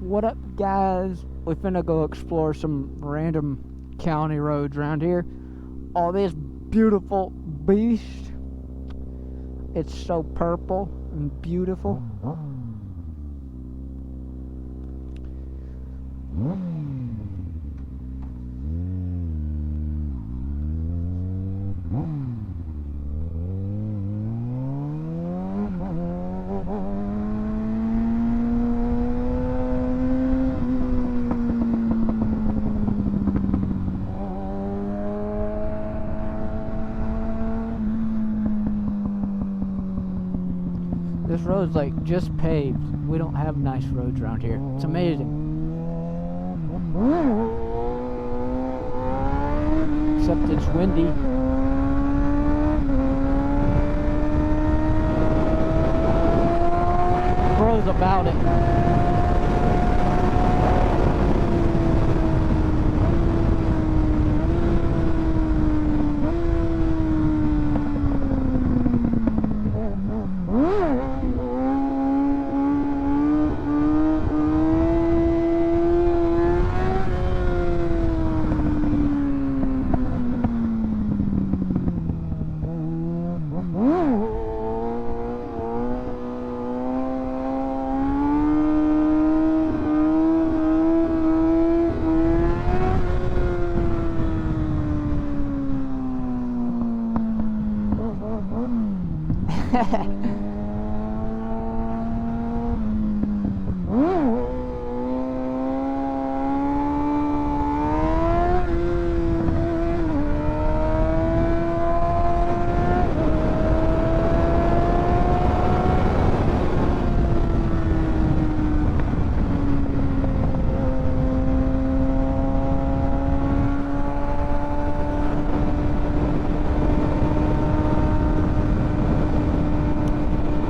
What up, guys? We finna go explore some random county roads around here. Oh, this beautiful beast. It's so purple and beautiful. This road's like just paved. We don't have nice roads around here. It's amazing. Except it's windy. Bro's about it.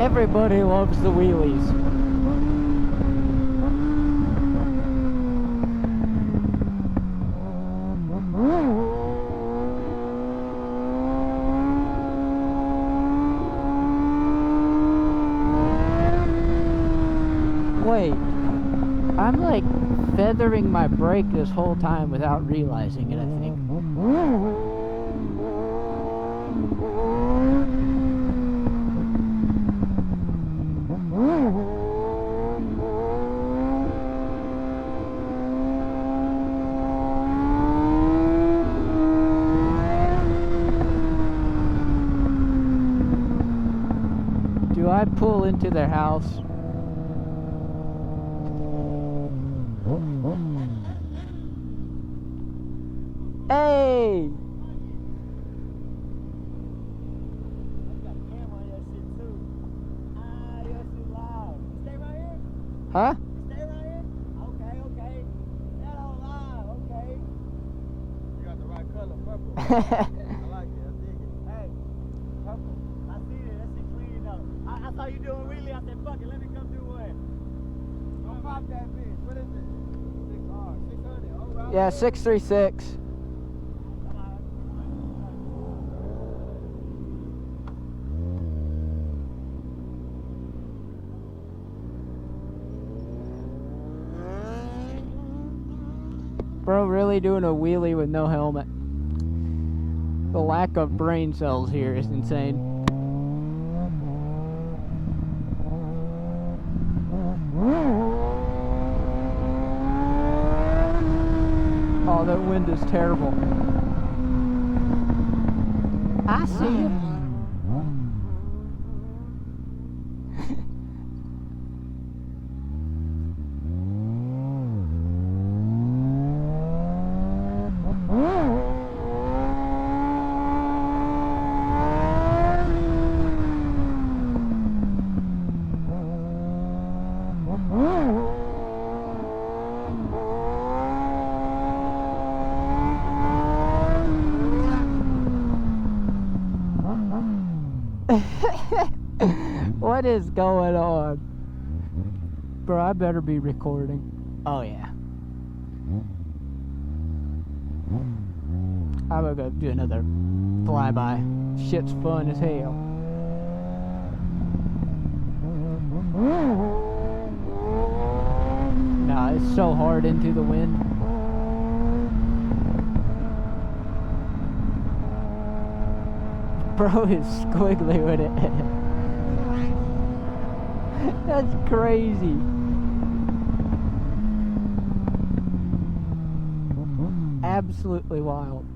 Everybody loves the wheelies. Wait, I'm like feathering my brake this whole time without realizing it, I think. Do I pull into their house? Hey! Huh? Stay right here? Okay, okay. That on live, okay. You got the right color, purple. I like it, I dig it. Hey, purple. I see it, that shit clean though. I saw you doing wheelie, I said, fuck it, let me come do one. Don't pop that bitch. What is it? 6R, 600, alright. Yeah, 636. Bro, really doing a wheelie with no helmet. The lack of brain cells here is insane. Oh, that wind is terrible. I see you. What is going on? Bro, I better be recording. Oh yeah. I'm gonna go do another flyby. Shit's fun as hell. Nah, it's so hard into the wind. Bro is squiggly with it. That's crazy. Absolutely wild.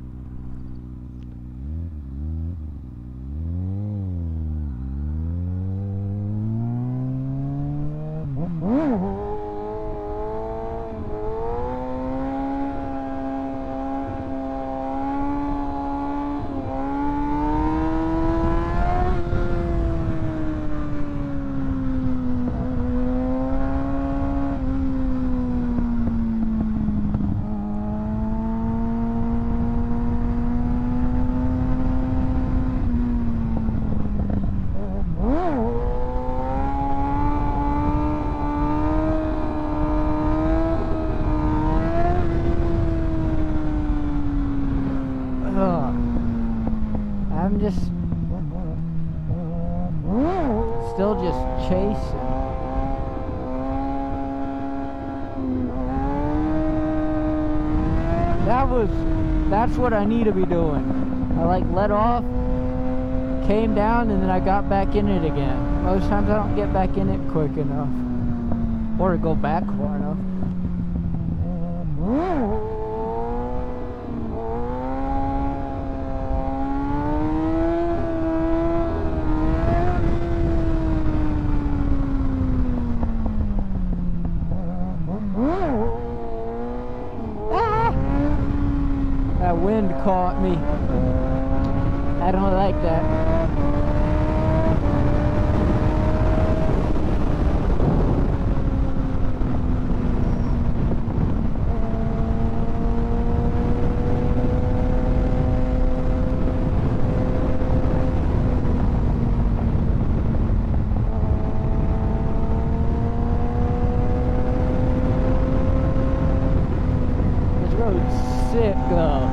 I'm just still just chasing. That's what I need to be doing. I like let off, came down, and then I got back in it again. Most times I don't get back in it quick enough or go back far enough. That wind caught me. I don't like that. This road's sick though.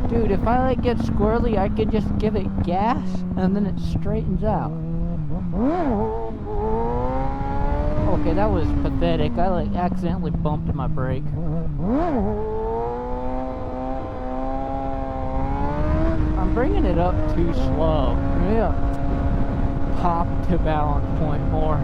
Dude, if I like get squirrely, I could just give it gas and then it straightens out. Okay, that was pathetic. I like accidentally bumped my brake. I'm bringing it up too slow. Yeah, pop to balance point more.